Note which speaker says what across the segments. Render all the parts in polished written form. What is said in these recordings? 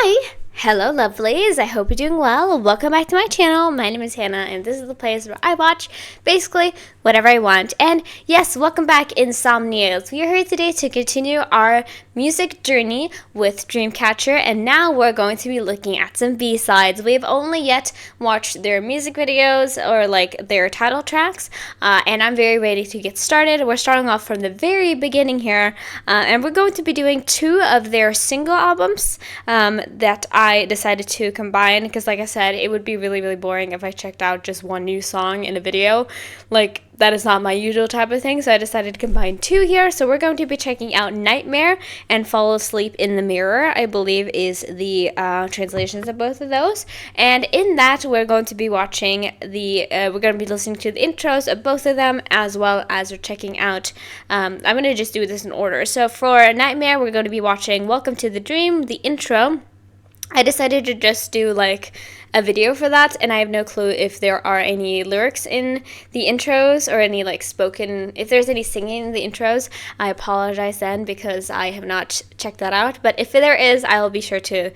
Speaker 1: Hi! Hello lovelies, I hope you're doing well. Welcome back to my channel. My name is Hannah and this is the place where I watch basically whatever I want. And yes, welcome back Insomnias. We are here today to continue our music journey with Dreamcatcher, and now we're going to be looking at some B-sides. We've only yet watched their music videos or like their title tracks, and I'm very ready to get started. We're starting off from the very beginning here, and we're going to be doing two of their single albums that I decided to combine because, like I said, it would be really boring if I checked out just one new song in a video. Like, that is not my usual type of thing, so I decided to combine two here. So we're going to be checking out Nightmare and Fall Asleep in the Mirror, I believe is the translations of both of those. And in that, we're going to be watching we're going to be listening to the intros of both of them, as well as we're checking out, I'm going to just do this in order. So for Nightmare, we're going to be watching Welcome to the Dream, the intro. I decided to just do like a video for that, and I have no clue if there are any lyrics in the intros or any like spoken, if there's any singing in the intros. I apologize then because I have not checked that out, but if there is, I'll be sure to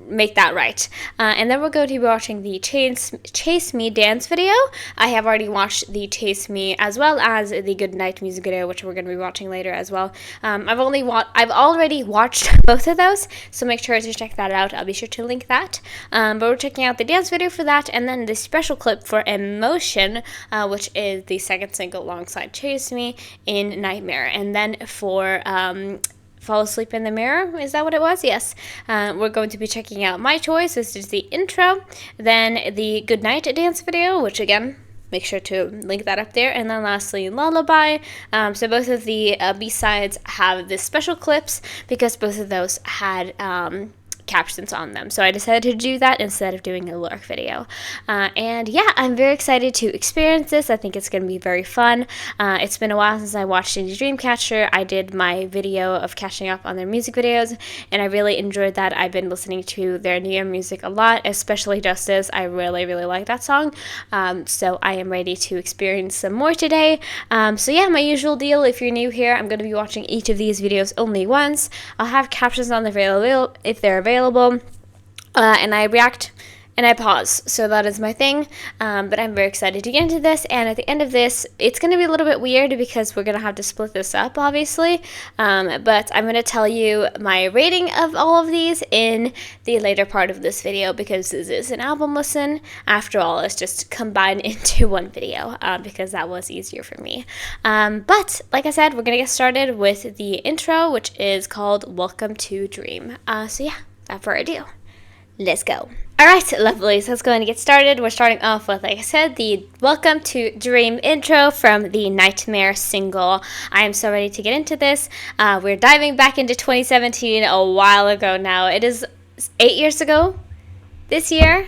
Speaker 1: make that right. And then we're going to be watching the Chase Me dance video. I have already watched the Chase Me as well as the Good Night music video, which we're going to be watching later as well. I've already watched both of those, so make sure to check that out. I'll be sure to link that. But we're checking out the dance video for that, and then the special clip for Emotion, which is the second single alongside Chase Me in Nightmare. And then for Fall Asleep in the Mirror, is that what it was? Yes. We're going to be checking out My Choice, this is the intro, then the Good Night dance video, which again, make sure to link that up there, and then lastly, Lullaby. So both of the B-sides have the special clips because both of those had captions on them, so I decided to do that instead of doing a lyric video. And yeah, I'm very excited to experience this. I think it's going to be very fun. It's been a while since I watched any Dreamcatcher. I did my video of catching up on their music videos, and I really enjoyed that. I've been listening to their new music a lot, especially Justice. I really like that song. So I am ready to experience some more today. So yeah, my usual deal, if you're new here, I'm going to be watching each of these videos only once. I'll have captions on the if they're available, and I react and I pause, so that is my thing. But I'm very excited to get into this, and at the end of this, it's going to be a little bit weird because we're going to have to split this up, obviously, but I'm going to tell you my rating of all of these in the later part of this video, because this is an album listen. After all, it's just combined into one video, because that was easier for me. But like I said, we're going to get started with the intro, which is called Welcome to Dream. So yeah, without further ado, let's go. Alright, lovelies, let's go and get started. We're starting off with, like I said, the Welcome to Dream intro from the Nightmare single. I am so ready to get into this. We're diving back into 2017 a while ago now. It is 8 years ago this year.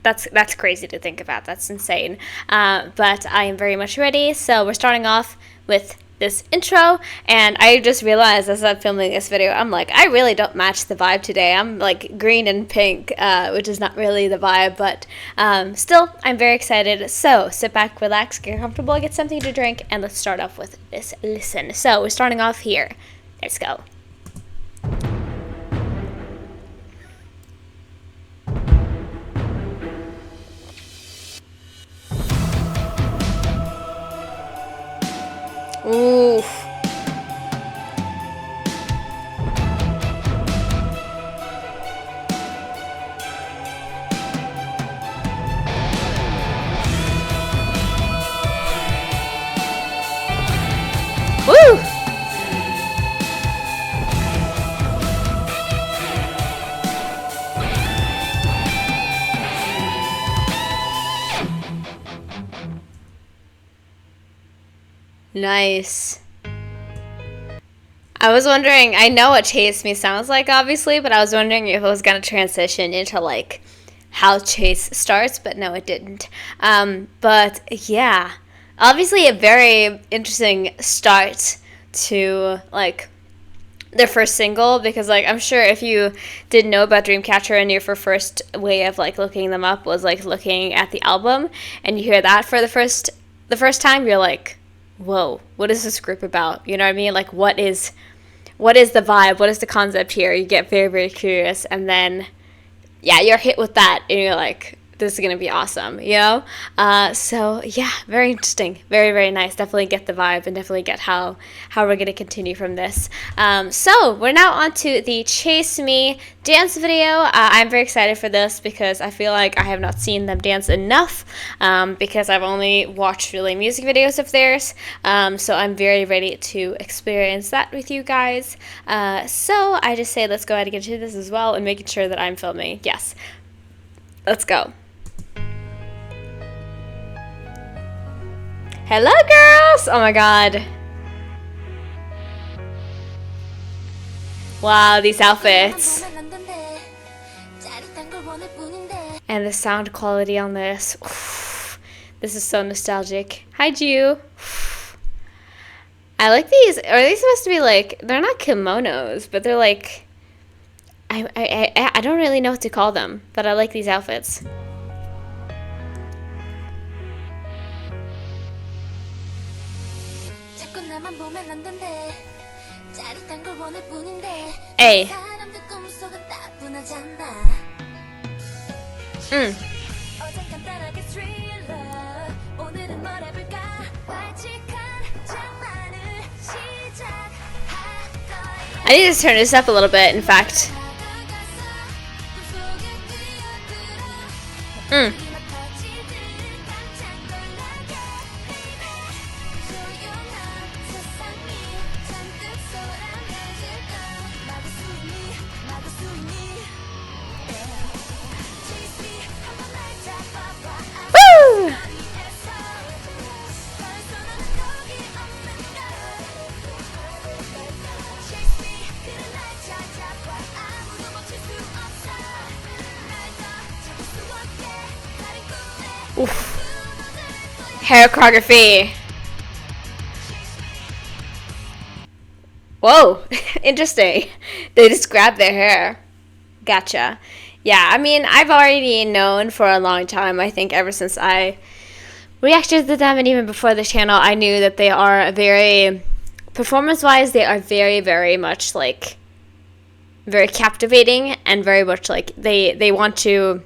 Speaker 1: That's crazy to think about. That's insane. But I am very much ready. So we're starting off with this intro, and I just realized as I'm filming this video, I'm like, I really don't match the vibe today. I'm like green and pink, which is not really the vibe, but still, I'm very excited. So sit back, relax, get comfortable, get something to drink, and let's start off with this listen. So we're starting off here. Let's go. Ooh. Woo! Nice. I was wondering, I know what Chase Me sounds like, obviously, but I was wondering if it was going to transition into, like, how Chase starts, but no, it didn't. But, yeah. Obviously a very interesting start to, like, their first single, because, like, I'm sure if you didn't know about Dreamcatcher and your first way of, like, looking them up was, like, looking at the album, and you hear that for the first time, you're like, whoa, what is this group about? You know what I mean? Like, what is what is the vibe? What is the concept here? You get very, very curious, and then, yeah, you're hit with that, and you're like, this is going to be awesome, you know? So, yeah, very interesting. Very, very nice. Definitely get the vibe and definitely get how we're going to continue from this. So, we're now on to the Chase Me dance video. I'm very excited for this because I feel like I have not seen them dance enough because I've only watched really music videos of theirs. So, I'm very ready to experience that with you guys. So, I just say let's go ahead and get into this as well and making sure that I'm filming. Yes. Let's go. Hello, girls! Oh my god. Wow, these outfits. And the sound quality on this. Oof. This is so nostalgic. Hi, Ju. I like these. Are they supposed to be like, they're not kimonos, but they're like, I don't really know what to call them, but I like these outfits. Hey. I need to turn this up a little bit, in fact. Oof. Hair choreography. Whoa, interesting. They just grab their hair. Gotcha. Yeah, I mean, I've already known for a long time, I think ever since I reacted to them and even before the channel, I knew that they are very, performance-wise, they are very, very much like, very captivating and very much like, they want to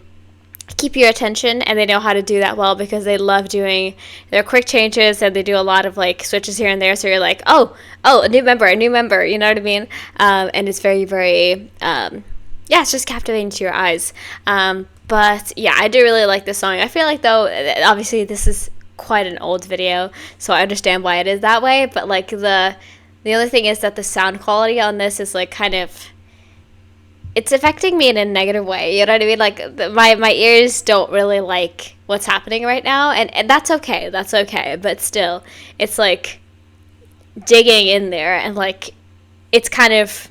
Speaker 1: keep your attention, and they know how to do that well because they love doing their quick changes, and they do a lot of like switches here and there, so you're like, oh, a new member, you know what I mean? And it's very, very, yeah, it's just captivating to your eyes. But yeah, I do really like this song. I feel like, though, obviously this is quite an old video, so I understand why it is that way, but like the other thing is that the sound quality on this is like kind of, it's affecting me in a negative way, you know what I mean? Like, my ears don't really like what's happening right now, and that's okay, but still, it's like digging in there, and like, it's kind of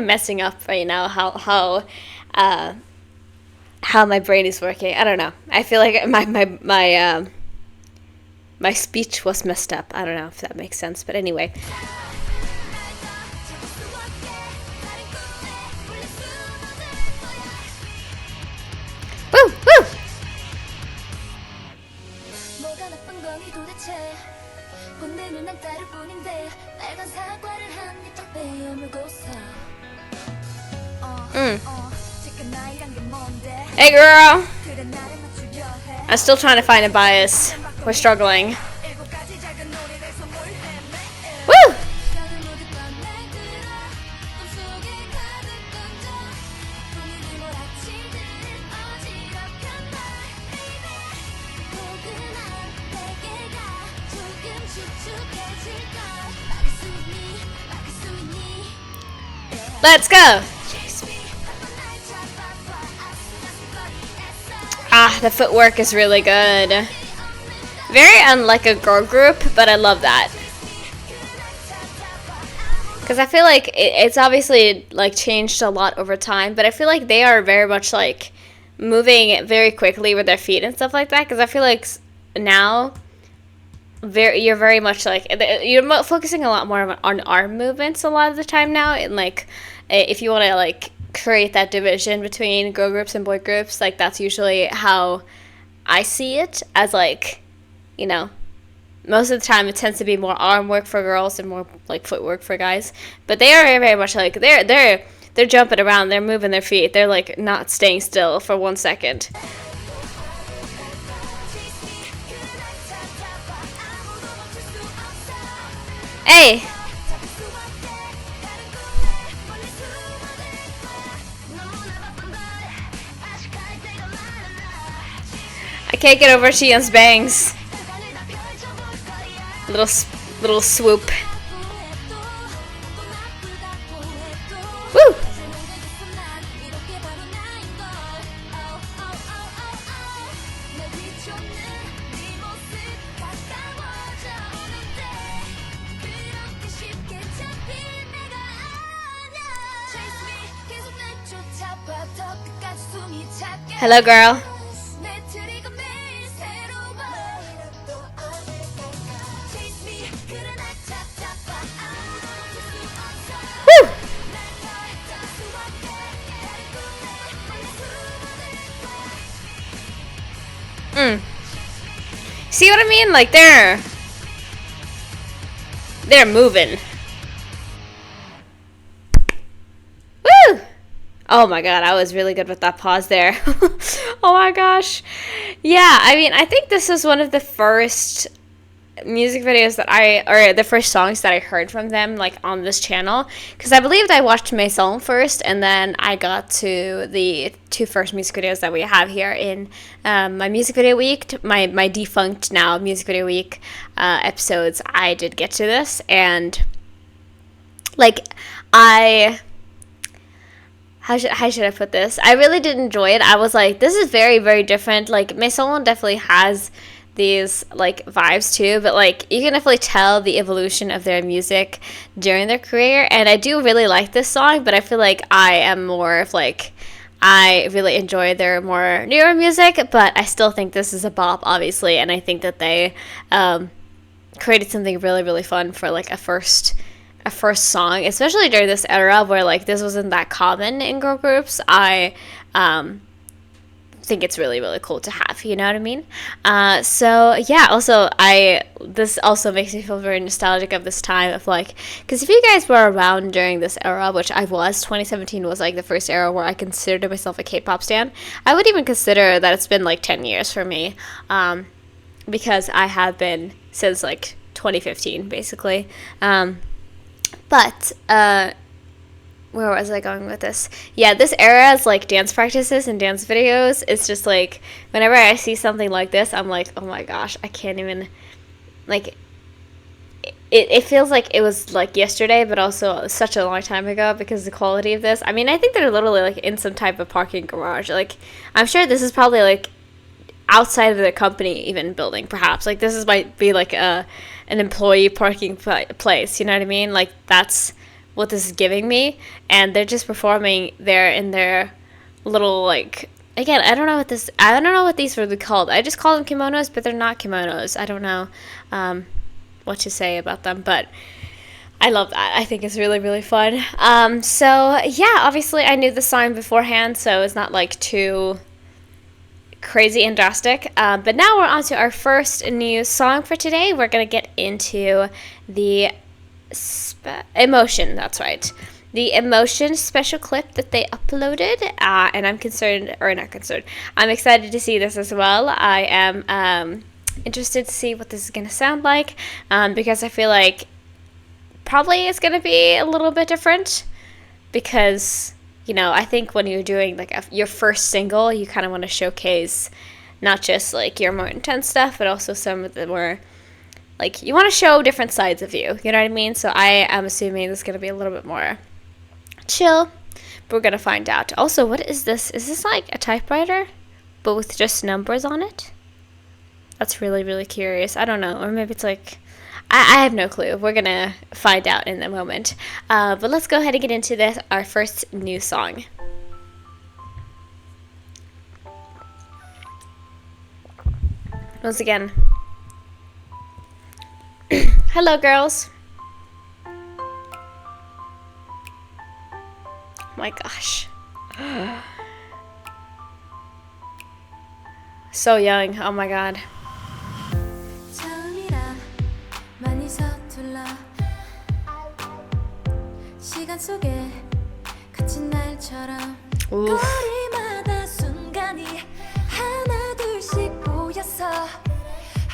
Speaker 1: messing up right now how my brain is working. I don't know. I feel like my speech was messed up. I don't know if that makes sense, but anyway. Woo! Woo! Hey, girl! I'm still trying to find a bias. We're struggling. Woo! Let's go! Ah, the footwork is really good. Very unlike a girl group, but I love that. Because I feel like it's obviously like changed a lot over time, but I feel like they are very much like moving very quickly with their feet and stuff like that. Because I feel like now you're very much like, you're focusing a lot more on arm movements a lot of the time now, and like if you want to like create that division between girl groups and boy groups, like that's usually how I see it, as like, you know, most of the time it tends to be more arm work for girls and more like footwork for guys. But they are very much like they're jumping around, they're moving their feet, they're like not staying still for 1 second. Hey! I can't get over Shiyeon's bangs. Little swoop. Woo! Hello, girl. See what I mean? Like they're moving. Woo! Oh my god, I was really good with that pause there. Oh my gosh. Yeah, I mean, I think this is one of the first music videos that or the first songs that I heard from them, like, on this channel, because I believed I watched Maison first, and then I got to the 2 first music videos that we have here in my music video week, my defunct now music video week episodes. I did get to this, and like how should I put this? I really did enjoy it. I was like, this is very, very different. Like, Maison definitely has these like vibes too, but like you can definitely tell the evolution of their music during their career, and I do really like this song, but I feel like I am more of like, I really enjoy their more newer music, but I still think this is a bop, obviously, and I think that they created something really, really fun for like a first song, especially during this era where like this wasn't that common in girl groups. I think it's really, really cool to have, you know what I mean? So yeah, also this also makes me feel very nostalgic of this time of like, because if you guys were around during this era, which I was, 2017 was like the first era where I considered myself a K-pop stan. I would even consider that it's been like 10 years for me, because I have been since like 2015 basically. But where was I going with this? Yeah, this era is like dance practices and dance videos. It's just like, whenever I see something like this, I'm like, oh my gosh, I can't even, like, it feels like it was like yesterday, but also such a long time ago, because the quality of this. I mean, I think they're literally like in some type of parking garage. Like, I'm sure this is probably like outside of the company even building, perhaps. Like, this might be like an employee parking place, you know what I mean? Like, that's what this is giving me, and they're just performing there in their little, like, again, I don't know what these were called. I just call them kimonos, but they're not kimonos. I don't know what to say about them, but I love that. I think it's really, really fun. So yeah, obviously I knew the song beforehand, so it's not like too crazy and drastic, but now we're on to our first new song for today. We're gonna get into the Emotion, that's right, the Emotion special clip that they uploaded, and I'm I'm excited to see this as well. I am interested to see what this is going to sound like, because I feel like probably it's going to be a little bit different, because, you know, I think when you're doing like your first single, you kind of want to showcase not just like your more intense stuff, but also some of the more, like, you want to show different sides of you know what I mean? So I am assuming this is going to be a little bit more chill, but we're going to find out. Also, what is this? Is this like a typewriter, but with just numbers on it? That's really, really curious. I don't know. Or maybe it's like, I have no clue. We're going to find out in a moment. But let's go ahead and get into this, our first new song. Once again, hello, girls. Oh my gosh. So young. Oh my god.
Speaker 2: 시간 속에 갇힌 날처럼
Speaker 1: Oof.
Speaker 2: 거리마다 순간이 하나 둘씩 보였어.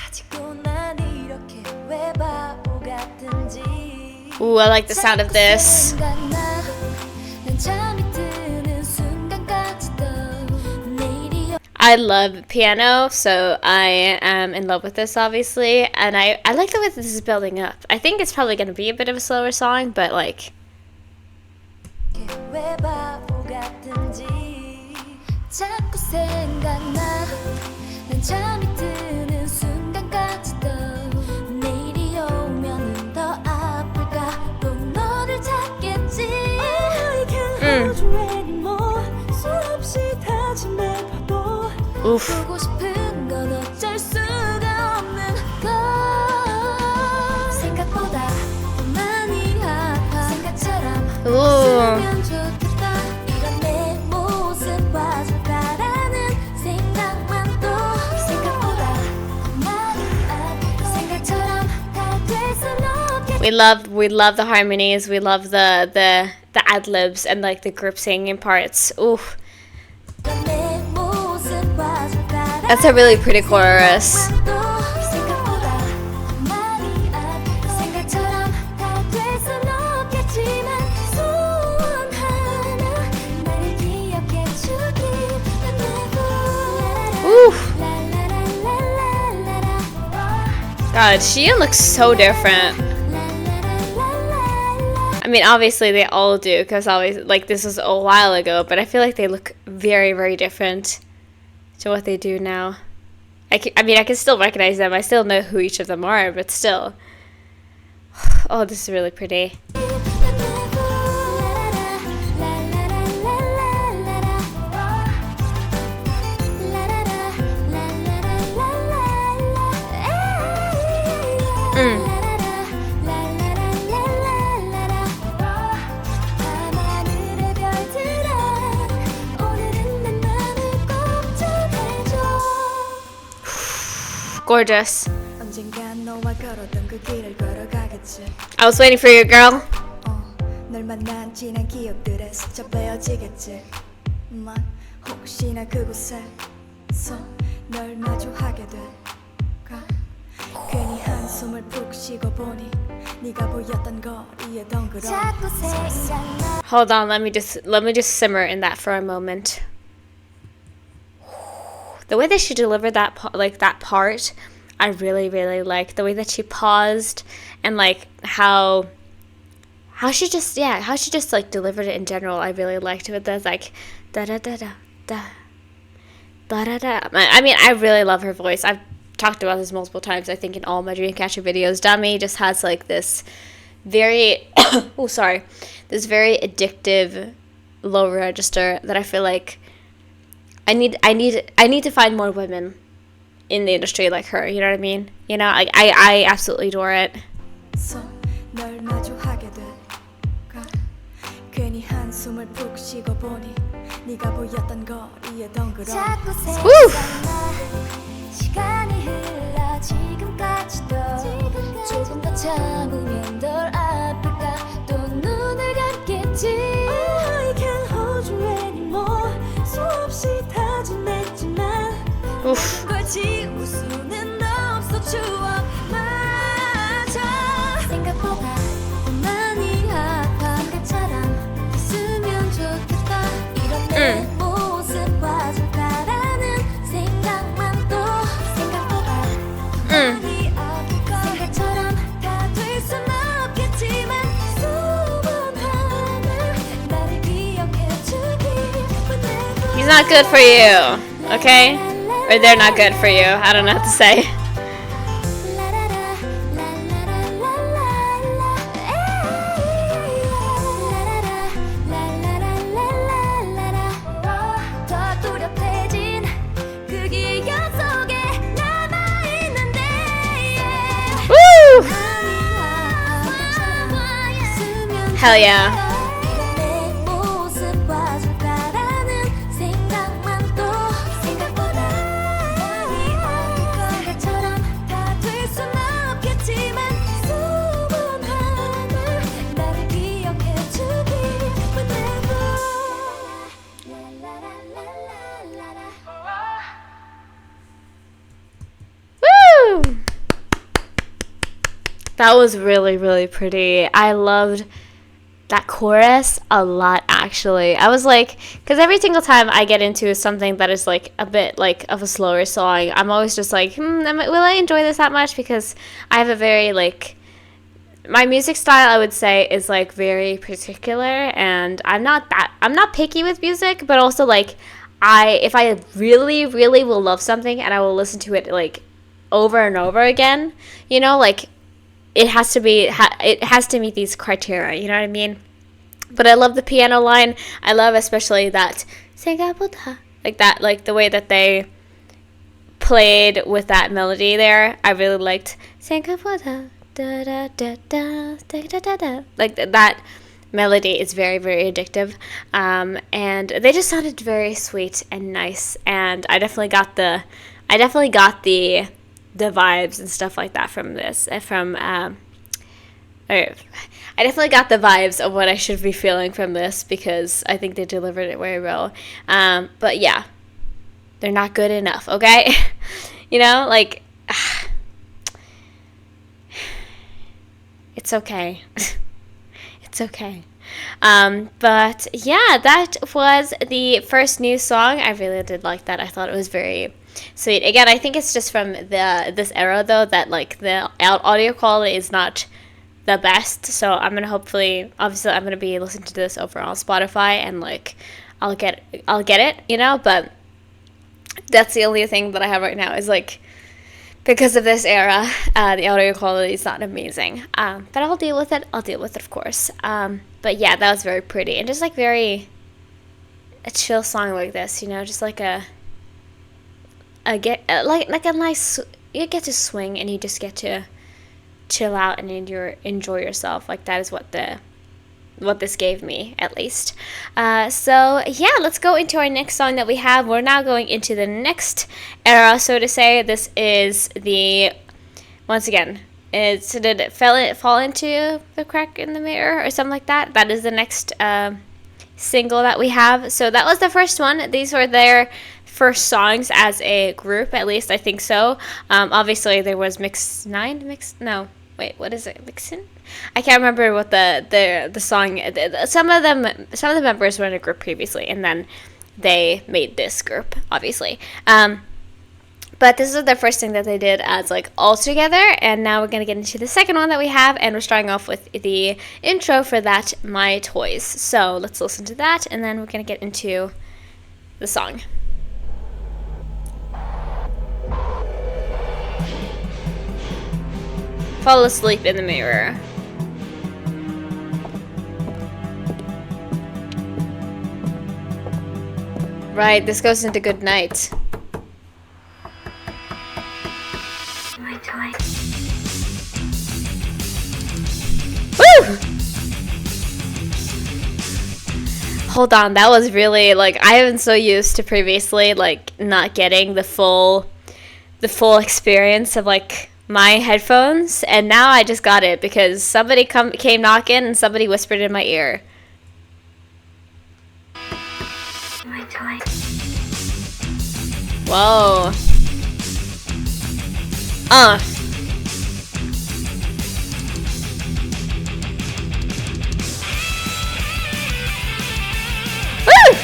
Speaker 2: 아직도 난 이렇게 왜 바보 같은지.
Speaker 1: Ooh, I like the sound of this.
Speaker 2: 난 잠이 드는 순간까지도 내일이
Speaker 1: I love piano, so I am in love with this, obviously. And I like the way that this is building up. I think it's probably going to be a bit of a slower song, but like...
Speaker 2: 왜 바보 같은지 자꾸 생각나. 난 잠이 드는 순간까지도 내일이 오면 더 아플까. 또 너를 찾겠지. I can't hold you anymore. 수없이 다짐해봐도
Speaker 1: Oof.
Speaker 2: 보고 싶은 건 어쩔 수가 없는 걸. 생각보다 더 많이 아파. 생각처럼
Speaker 1: Ooh.
Speaker 2: 있으면 좋겠다. 이런 내 모습 봐줄까라는 생각만 또. 생각보다 더 많이 아파. 생각처럼 다 될 순 없겠다.
Speaker 1: We love the harmonies. We love the ad libs and like the group singing parts. Ooh,
Speaker 2: 이런 내 모습 봐줄까라는
Speaker 1: that's a really pretty chorus.
Speaker 2: 생각보다 더 많이 아파. 생각처럼 다 될 순 없겠지만 소원하나 나를 기억해주길.
Speaker 1: Ooh. God, Xian looks so different. I mean, obviously they all do, because always like this was a while ago, but I feel like they look very, very different to what they do now. I mean, I can still recognize them. I still know who each of them are, but still. Oh, this is really pretty. Gorgeous.
Speaker 2: 언젠간 너와 걸었던 그 길을 걸어가겠지.
Speaker 1: I was waiting for you, girl.
Speaker 2: 널 만난 지난 기억들에 스쳐 베어지겠지. 만 혹시나 그곳에서 널 마주하게 될까. 괜히 한숨을 푹 쉬고 보니 네가 보였던 거리에 덩그러. 자꾸 생각나.
Speaker 1: Hold on, let me just simmer in that for a moment. The way that she delivered that that part, I really, really liked. The way that she paused and like how she just like delivered it in general. I really liked it. There's like da da da da da da da da. I mean, I really love her voice. I've talked about this multiple times. I think in all my Dreamcatcher videos. Dummy just has like this very this very addictive low register that I feel like I need to find more women in the industry like her. You know what I mean? You know, I absolutely adore it.
Speaker 2: 널 마주하게 될까. 괜히 한숨을 푹 쉬고 보니 네가 보였던 거리에 덩그러. 자꾸 생각나. 시간이 흘러 지금까지도 조금 더 참으면 덜 아플까. 또 눈을 감겠지. I can't hold you anymore. 수없이 다짐했지만 모든 걸 지울 수는 없어. 추억마저 생각보다 더 많이 아파. 생각처럼 됐으면 좋겠다. 이런 내 모습 봐줄까라는 생각만 또. 생각보다 더 많이 아플까. 생각처럼 다 될 순 없겠지만 소원하나 나를 기억해주길.
Speaker 1: He's not good for you, okay? Or they're not good for you. I don't know what to say.
Speaker 2: 더 뚜렷해진 그 기억 속에 남아있는데.
Speaker 1: Woo! Hell yeah. That was really, really pretty. I loved that chorus a lot, actually. I was like, because every single time I get into something that is like a bit like of a slower song, I'm always just like, will I enjoy this that much? Because I have a very like, my music style, I would say, is like very particular, and I'm not picky with music, but also like, if I really, really will love something and I will listen to it like over and over again, you know, like it has to meet these criteria, you know what I mean? But I love the piano line. I love especially that 생각보다, like that, like the way that they played with that melody there. I really liked 생각보다 da da da da da da da. Like that melody is very, very addictive, and they just sounded very sweet and nice. And I definitely got the vibes and stuff like that from this. I definitely got the vibes of what I should be feeling from this, because I think they delivered it very well. But yeah, they're not good enough, okay? You know, like, it's okay. It's okay. But yeah, that was the first new song. I really did like that. I thought it was very sweet. Again, I think it's just from this era, though, that like the audio quality is not the best. So I'm gonna obviously I'm gonna be listening to this over on Spotify, and like I'll get it, you know. But that's the only thing that I have right now is like, because of this era, the audio quality is not amazing. But I'll deal with it. Of course. But yeah, that was very pretty, and just like a chill song like this, you know, just like like a nice, you get to swing and you just get to chill out and enjoy yourself. Like that is what this gave me, at least. So yeah, let's go into our next song that we have. We're now going into the next era, so to say. This is once again, did it fall into the crack in the mirror or something like that? That is the next single that we have. So that was the first one. These were their first songs as a group, at least I think so. Obviously there was Mixin? I can't remember what the song. Some of the members were in a group previously, and then they made this group, obviously. But this is the first thing that they did as like all together, and now we're gonna get into the second one that we have, and we're starting off with the intro for that, My Toys. So let's listen to that, and then we're gonna get into the song. Fall asleep in the mirror. Right, this goes into Good Night. My toy. Woo! Hold on, that was really like, I have been so used to previously like not getting the full experience of like my headphones, and now I just got it because somebody came knocking and somebody whispered in my ear. My toy. Whoa. Woo!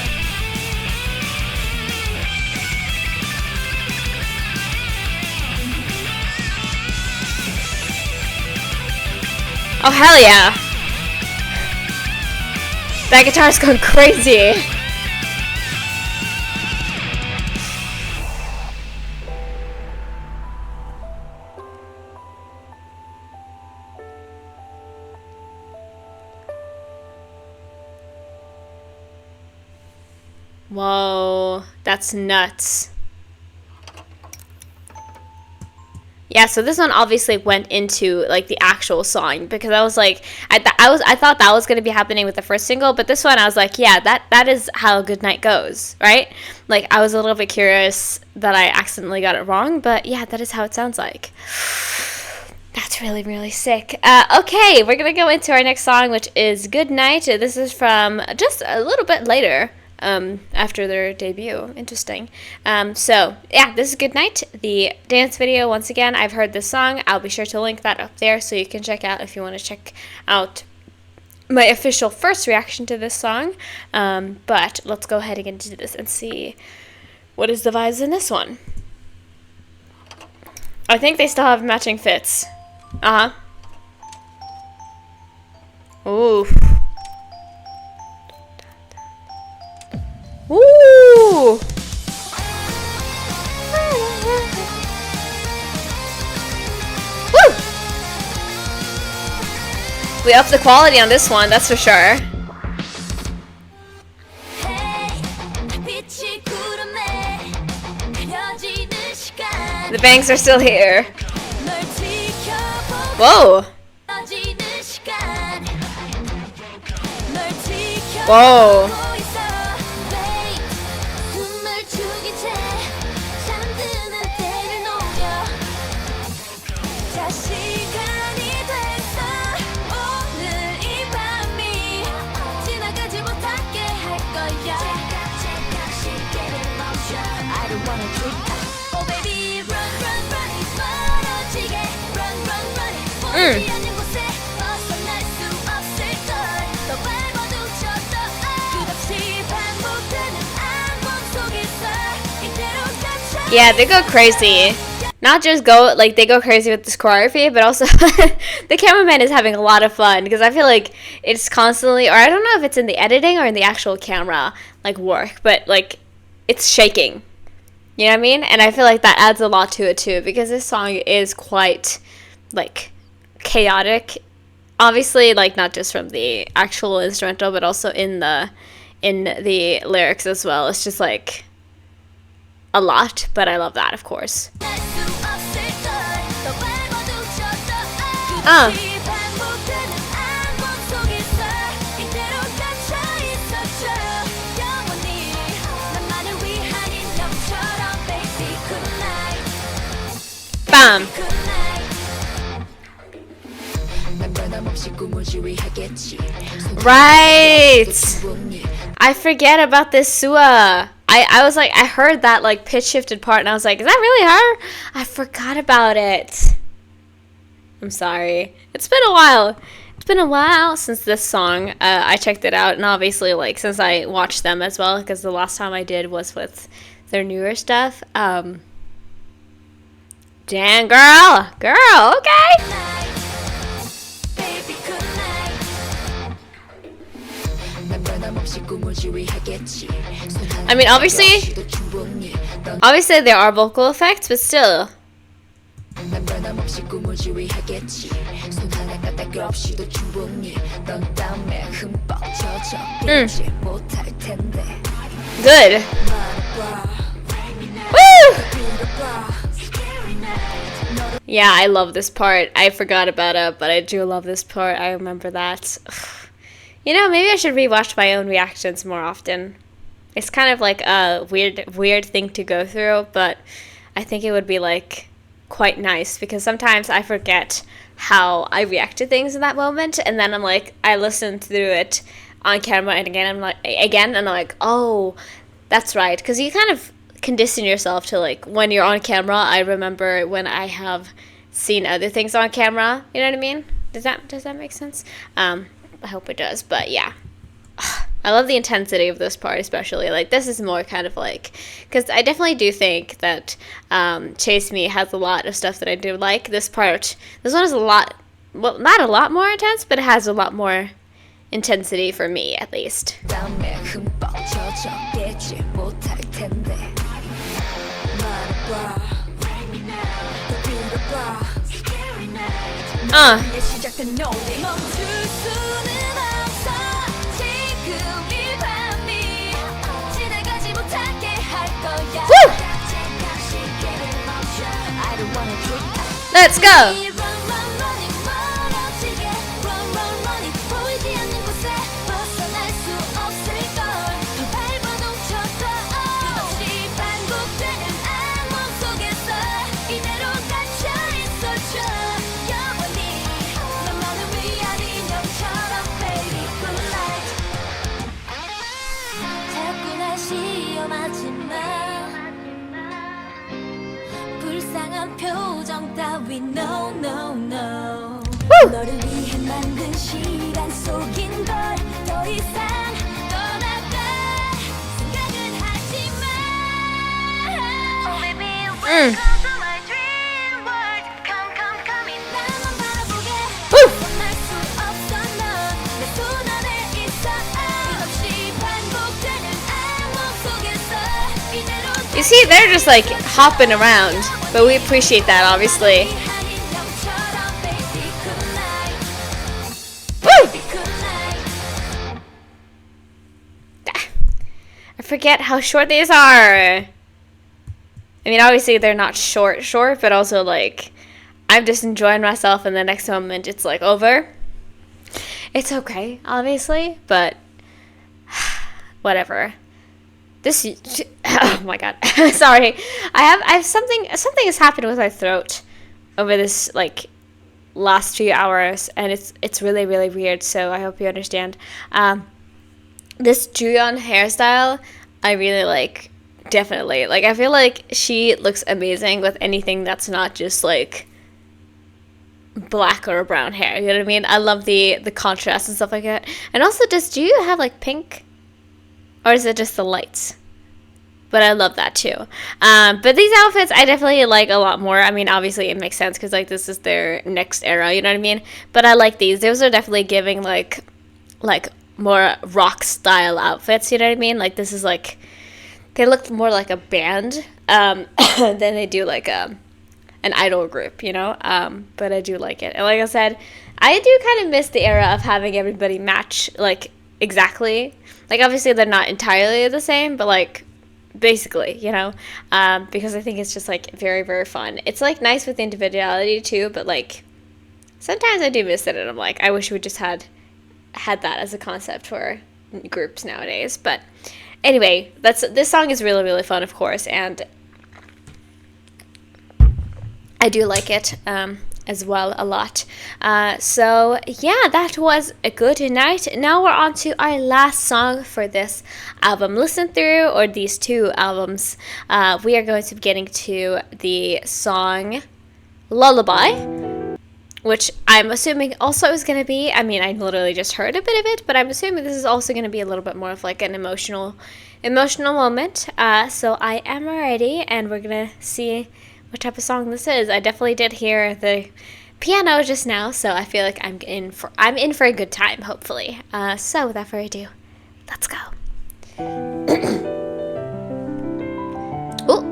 Speaker 1: Oh, hell yeah. That guitar's going crazy. Whoa, that's nuts. Yeah, so this one obviously went into like the actual song, because I was like, I thought that was gonna be happening with the first single, but this one I was like, yeah, that is how Good Night goes, right? Like I was a little bit curious that I accidentally got it wrong, but yeah, that is how it sounds like. That's really, really sick. Okay, we're gonna go into our next song, which is Good Night. This is from just a little bit later. after their debut. Interesting. So yeah, this is Good Night, the dance video. Once again, I've heard this song. I'll be sure to link that up there so you can check out if you want to check out my official first reaction to this song. But let's go ahead and get into this and see what is the vibes in this one. I think they still have matching fits. Ooh. Ooh. Woo. We upped the quality on this one, that's for sure. The bangs are still here. Whoa. Whoa. Yeah, they go crazy. Not just go, like, they go crazy with this choreography, but also the cameraman is having a lot of fun because I feel like it's constantly, or I don't know if it's in the editing or in the actual camera, like, work, but, like, it's shaking. You know what I mean? And I feel like that adds a lot to it, too, because this song is quite, like, chaotic. Obviously, like, not just from the actual instrumental, but also in the lyrics as well. It's just, like, a lot, but I love that, of course. Bam! Right! I forget about this Sua. I was like, I heard that like pitch shifted part and I was like, is that really her? I forgot about it. I'm sorry. It's been a while. It's been a while since this song. I checked it out, and obviously like since I watched them as well, because the last time I did was with their newer stuff. Damn, girl, okay. I mean, obviously there are vocal effects, but still. Good. Woo! Yeah, I love this part. I forgot about it, but I do love this part. I remember that. You know, maybe I should rewatch my own reactions more often. It's kind of like a weird thing to go through, but I think it would be like quite nice because sometimes I forget how I react to things in that moment, and then I'm like, I listen through it on camera and I'm like, oh, that's right, because you kind of condition yourself to like when you're on camera. I remember when I have seen other things on camera. You know what I mean? Does that make sense? I hope it does, but yeah. I love the intensity of this part, especially. Like, this is more kind of like, because I definitely do think that Chase Me has a lot of stuff that I do like. This one is a lot, well, not a lot more intense, but it has a lot more intensity for me, at least. Woo! Let's go!
Speaker 2: 감정 따위 no no no
Speaker 1: Woo!
Speaker 2: 너를 위해 만든 시간 속인 걸 더 이상 떠나가 생각은 하지 마 Oh baby welcome to my dream world Come come come in 나만 바라보게 벗어날 수 없어 넌내 손 안에 있어 없이 반복되는 악몽 속에서 이대로
Speaker 1: You see, they're just like hopping around, but we appreciate that, obviously. I forget how short these are. I mean, obviously they're not short, but also like I'm just enjoying myself, and the next moment it's like over. It's okay, obviously, but whatever. This, oh my god, sorry. I have something has happened with my throat over this like last few hours, and it's really really weird. So I hope you understand. This Juyeon hairstyle, I really like. Definitely, like I feel like she looks amazing with anything that's not just like black or brown hair. You know what I mean? I love the contrast and stuff like that. And also, do you have like pink? Or is it just the lights? But I love that too. But these outfits, I definitely like a lot more. I mean, obviously it makes sense because like this is their next era, you know what I mean? But I like these. Those are definitely giving like more rock style outfits, you know what I mean? Like this is like, they look more like a band than they do like an idol group, you know? But I do like it. And like I said, I do kind of miss the era of having everybody match like exactly. Like, obviously, they're not entirely the same, but, like, basically, you know? Because I think it's just, like, very, very fun. It's, like, nice with individuality, too, but, like, sometimes I do miss it, and I'm like, I wish we just had that as a concept for groups nowadays. But, anyway, this song is really, really fun, of course, and I do like it, as well a lot. So yeah, that was a good night. Now we're on to our last song for this album listen through, or these two albums. We are going to be getting to the song Lullaby, which I'm assuming also is going to be, I mean, I literally just heard a bit of it, but I'm assuming this is also going to be a little bit more of like an emotional moment. So I am ready, and we're going to see what type of song this is. I definitely did hear the piano just now, so I feel like I'm in for a good time, hopefully. So without further ado, let's go. Ooh.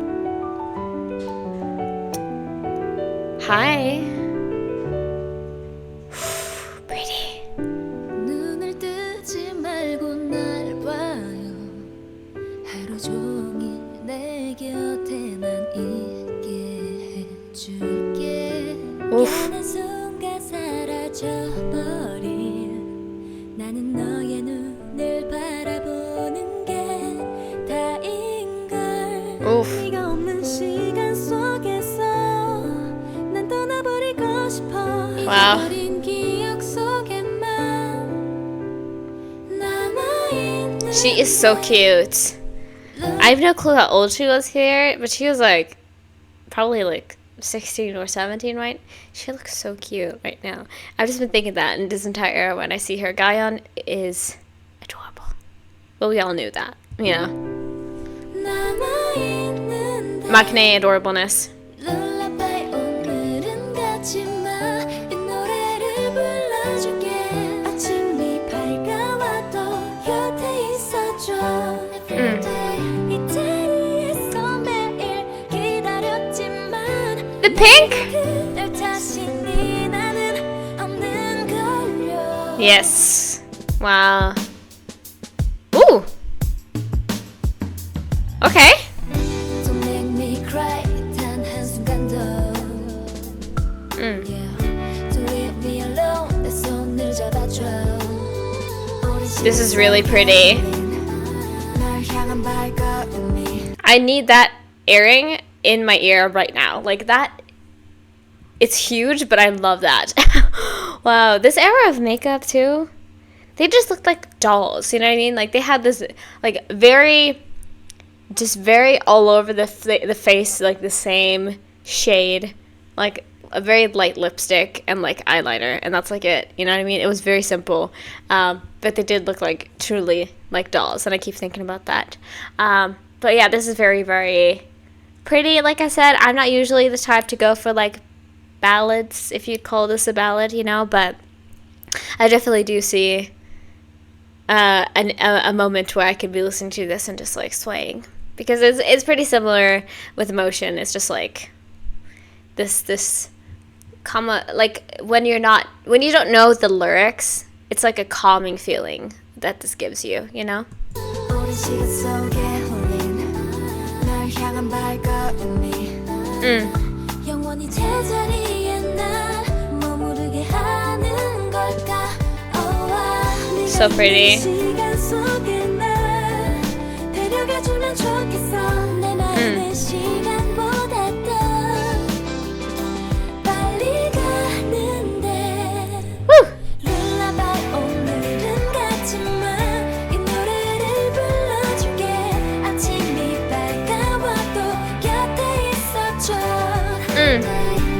Speaker 1: Hi. Pretty.
Speaker 2: 눈을 뜨지 말고 날 봐요 하루 종일 내 곁에 난 있게 해줄게 어느 순간 사라져버릴 나는 너의 눈을 바라보는 게 다인걸 네가 없는 시간 속에서 난 떠나버리고 싶어 잊어버린 기억 속에만 남아있는
Speaker 1: She is so cute. I have no clue how old she was here, but she was like probably like 16 or 17, right? She looks so cute right now. I've just been thinking that in this entire era when I see her. Gayeon is adorable. Well, we all knew that, you know. Maknae adorableness.
Speaker 2: Lullaby 오늘은 가지 마 이 노래를 불러줄게 아침이 밝아와도 곁에 있어줘 이 자리에서 매일 기다렸지만
Speaker 1: The pink?
Speaker 2: 그럴 자신이 나는 없는 걸요
Speaker 1: Yes. Wow. Ooh. Okay.
Speaker 2: Don't make me cry 단 한순간도 Yeah. Don't leave me alone 내 손을 잡아줘
Speaker 1: This is really pretty.
Speaker 2: 날 향한 발걸음이
Speaker 1: I need that earring in my ear right now. Like that. It's huge, but I love that. Wow. This era of makeup too. They just looked like dolls. You know what I mean? Like they had this like very all over the face, like the same shade like a very light lipstick and like eyeliner, and that's like it. You know what I mean? It was very simple, but they did look like truly like dolls, and I keep thinking about that. But yeah, this is very, very pretty. Like I said, I'm not usually the type to go for like ballads, if you'd call this a ballad, you know, but I definitely do see a moment where I could be listening to this and just like swaying, because it's pretty similar with Emotion. It's just like this comma, like when you don't know the lyrics, it's like a calming feeling that this gives you, you know?
Speaker 2: 영원히 제자리에 날 머무르게 하는 걸까?
Speaker 1: So pretty.
Speaker 2: 시간 속에 날 데려가주면 좋겠어. 내 마음의 시간보다 더 빨리 가는데. Lullaby 오늘은 같지만 이 노래를 불러줄게. 아침이 밝아와도 곁에 있어줘.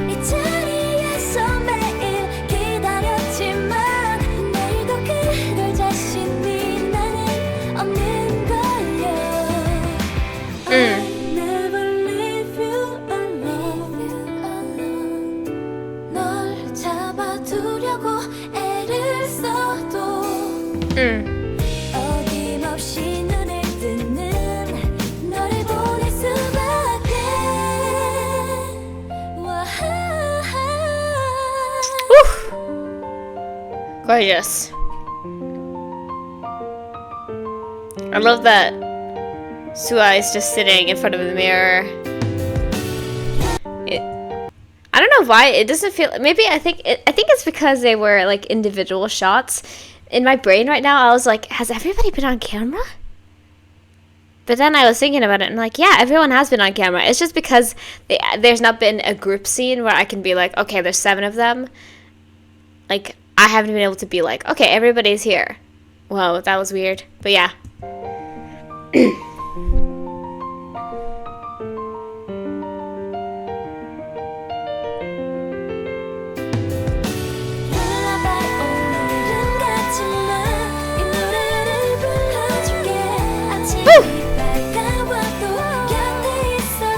Speaker 2: 이 자리에서 매일 기다렸지만 내일도 그럴 자신이 나는 없는 걸요. I never leave you alone. 널 잡아두려고 애를 써도 어김없이 눈을 뜨는 너를 보낼 수밖에.
Speaker 1: Gorgeous. I love that Sua is just sitting in front of the mirror. I don't know why it doesn't feel. Maybe I think it's because they were like individual shots. In my brain right now, I was like, has everybody been on camera? But then I was thinking about it, and like, yeah, everyone has been on camera. It's just because there's not been a group scene where I can be like, okay, there's 7 of them. Like, I haven't been able to be like, okay, everybody's here. Whoa, that was weird. But yeah.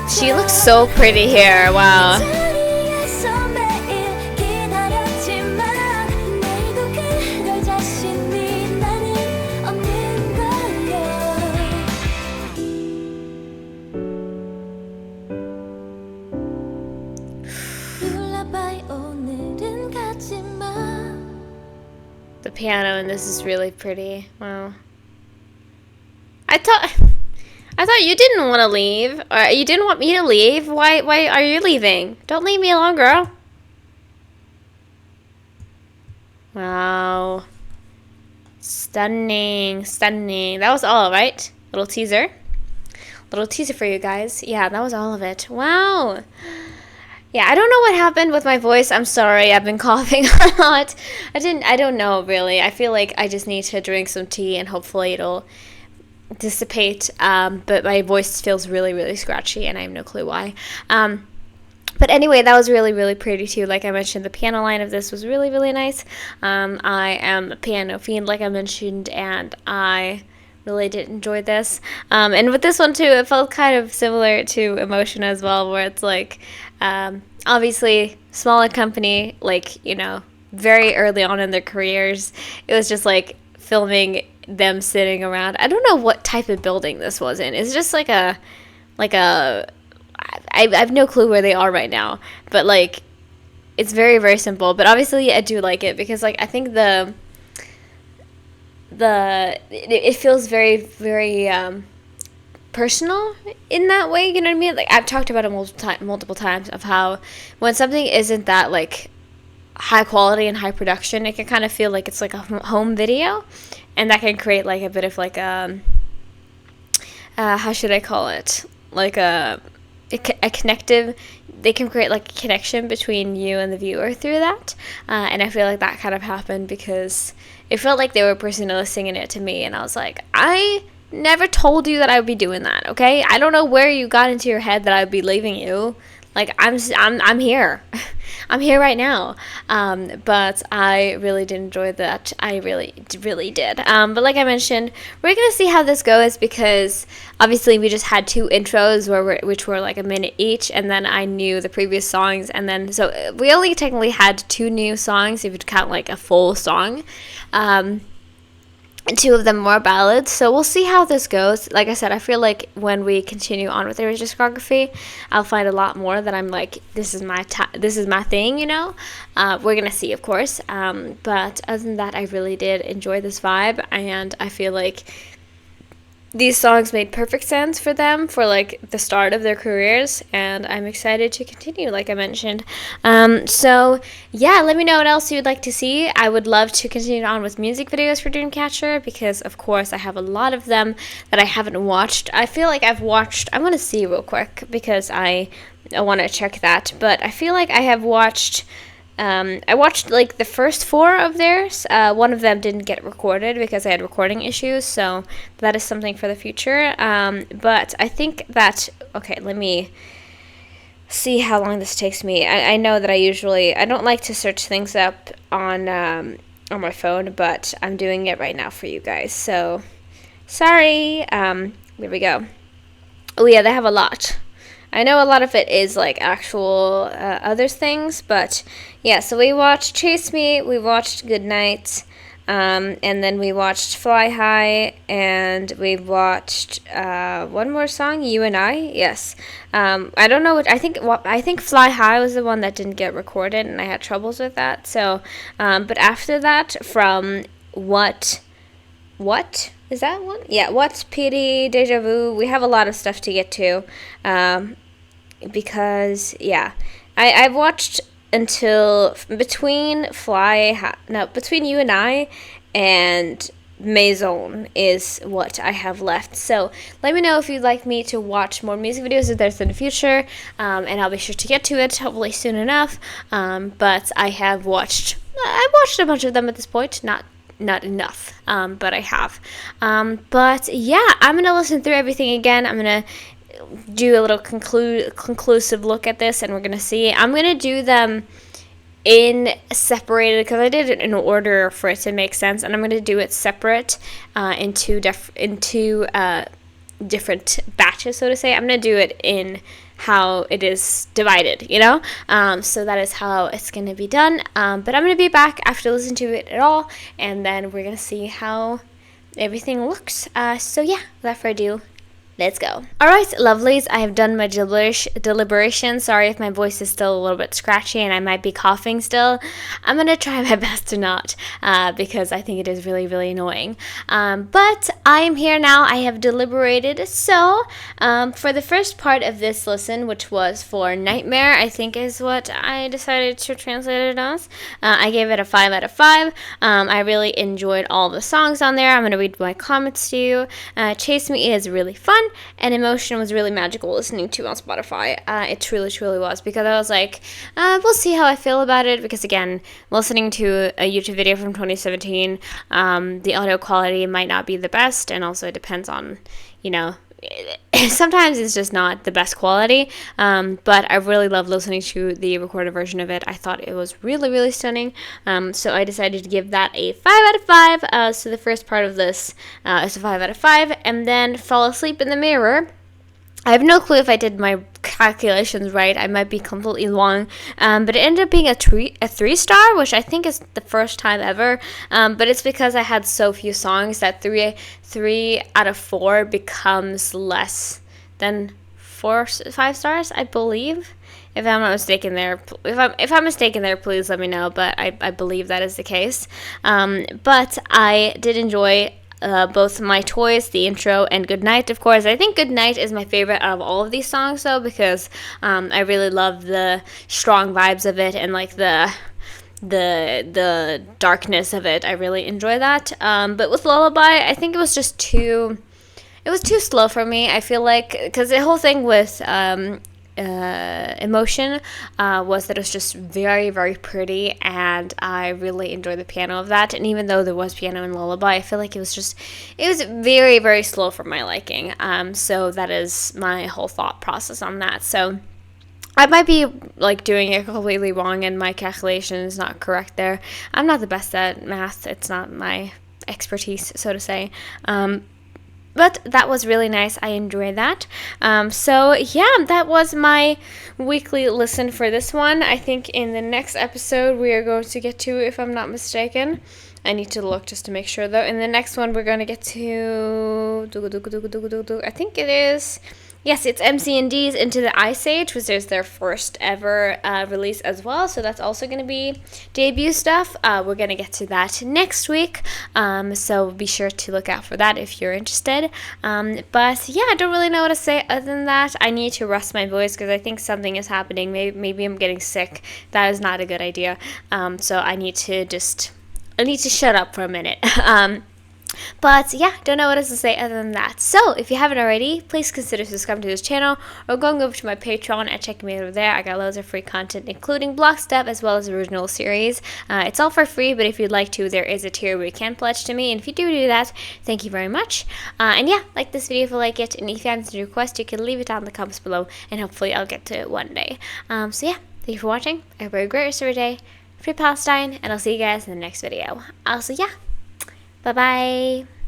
Speaker 1: She looks so pretty here. Wow. The piano in this is really pretty. Wow. I thought you didn't want to leave. Or you didn't want me to leave. Why are you leaving? Don't leave me alone, girl. Wow. Stunning, stunning. That was all, right? Little teaser for you guys. Yeah, that was all of it. Wow. Yeah, I don't know what happened with my voice. I'm sorry. I've been coughing a lot. I don't know, really. I feel like I just need to drink some tea and hopefully it'll dissipate. But my voice feels really, really scratchy and I have no clue why. But anyway, that was really, really pretty too. Like I mentioned, the piano line of this was really, really nice. I am a piano fiend, like I mentioned, and I really did enjoy this. And with this one too, it felt kind of similar to Emotion as well, where it's like, obviously smaller company, like, you know, very early on in their careers. It was just like filming them sitting around. I don't know what type of building this was in. It's just I have no clue where they are right now, but like it's very, very simple. But obviously I do like it because like I think it feels very, very personal in that way, you know what I mean? Like I've talked about it multiple times of how when something isn't that like high quality and high production, it can kind of feel like it's like a home video, and that can create like a bit of like how should I call it, like a connective. They can create like a connection between you and the viewer through that, and I feel like that kind of happened because it felt like they were personally singing it to me, and I was like, I never told you that I would be doing that, okay? I don't know where you got into your head that I would be leaving you. Like I'm here. I'm here right now. But I really did enjoy that. I really did. But like I mentioned, we're gonna see how this goes, because obviously we just had 2 intros which were like a minute each, and then I knew the previous songs, and then so we only technically had 2 new songs if you count like a full song. 2 of them were ballads, so we'll see how this goes. Like I said, I feel like when we continue on with their discography, I'll find a lot more that I'm like, this is my thing, you know. We're gonna see, of course. But other than that, I really did enjoy this vibe, and I feel like these songs made perfect sense for them for like the start of their careers, and I'm excited to continue, like I mentioned. So yeah, let me know what else you'd like to see. I would love to continue on with music videos for Dreamcatcher, because of course I have a lot of them that I haven't watched. I feel like I want to see real quick, because I want to check that, but I feel like I have watched I watched like the first 4 of theirs. One of them didn't get recorded because I had recording issues, so that is something for the future. But I think that, okay, let me see how long this takes me. I know that I don't like to search things up on my phone, but I'm doing it right now for you guys. So sorry. There we go. Oh yeah, they have a lot. I know a lot of it is like actual other things, but yeah, so we watched Chase Me, we watched Good Night, and then we watched Fly High, and we watched one more song, You and I. Yes. I don't know I think Fly High was the one that didn't get recorded, and I had troubles with that. So, but after that, from What is that one? Yeah, What's Pity, Deja Vu. We have a lot of stuff to get to, because yeah, I've watched until between You and I and Maison is what I have left. So let me know if you'd like me to watch more music videos if there's in the future, and I'll be sure to get to it hopefully soon enough. But I've watched a bunch of them at this point, not enough, but I have. But yeah, I'm gonna listen through everything again. I'm gonna do a little conclusive look at this, and we're gonna see. I'm gonna do them in separated, because I did it in order for it to make sense, and I'm gonna do it separate into different batches, so to say. I'm gonna do it in how it is divided, you know. So that is how it's gonna be done. But I'm gonna be back after listening to it at all, and then we're gonna see how everything looks. So yeah, without further ado, let's go. Alright, lovelies, I have done my deliberation. Sorry if my voice is still a little bit scratchy and I might be coughing still. I'm going to try my best to not, because I think it is really, really annoying. But I am here now. I have deliberated. So, for the first part of this listen, which was for Nightmare, I think is what I decided to translate it as, I gave it a 5 out of 5. I really enjoyed all the songs on there. I'm going to read my comments to you. Chase Me is really fun, and Emotion was really magical listening to on Spotify. It truly, truly was, because I was like, we'll see how I feel about it, because again, listening to a YouTube video from 2017, the audio quality might not be the best, and also it depends on, you know, sometimes it's just not the best quality, but I really love listening to the recorded version of it. I thought it was really, really stunning, so I decided to give that a 5 out of 5, so the first part of this is a 5 out of 5, and then Fall Asleep in the Mirror. I have no clue if I did my calculations right. I might be completely wrong, but it ended up being a 3-star, which I think is the first time ever, but it's because I had so few songs that 3 out of 4 becomes less than 5 stars, I believe. If I'm not mistaken there, if I'm mistaken there, please let me know, but I believe that is the case. But I did enjoy both My Toys, the intro, and Good Night, of course. I think Good Night is my favorite out of all of these songs, though, because I really love the strong vibes of it, and like the darkness of it. I really enjoy that. But with Lullaby, I think it was just too slow for me. I feel like, because the whole thing with Emotion was that it was just very, very pretty, and I really enjoyed the piano of that. And even though there was piano in Lullaby, I feel like it was very, very slow for my liking. So that is my whole thought process on that. So I might be like doing it completely wrong and my calculation is not correct there. I'm not the best at math. It's not my expertise, so to say. But that was really nice. I enjoyed that. So yeah, that was my weekly listen for this one. I think in the next episode we are going to get to, if I'm not mistaken, I need to look just to make sure though. In the next one we're going to get to, I think it is, yes, it's MC&D's Into the Ice Age, which is their first ever release as well. So that's also going to be debut stuff. We're going to get to that next week. So be sure to look out for that if you're interested. But yeah, I don't really know what to say other than that. I need to rest my voice because I think something is happening. Maybe I'm getting sick. That is not a good idea. So I need to shut up for a minute. But yeah, don't know what else to say other than that. So if you haven't already, please consider subscribing to this channel or going over to my Patreon and checking me over there. I got loads of free content, including blog stuff as well as original series. It's all for free, but if you'd like to, there is a tier where you can pledge to me. And if you do that, thank you very much. And yeah, like this video if you like it. And if you have any request, you can leave it down in the comments below. And hopefully I'll get to it one day. So yeah, thank you for watching. I hope you have a great rest of your day. Free Palestine, and I'll see you guys in the next video. Also, yeah, bye-bye.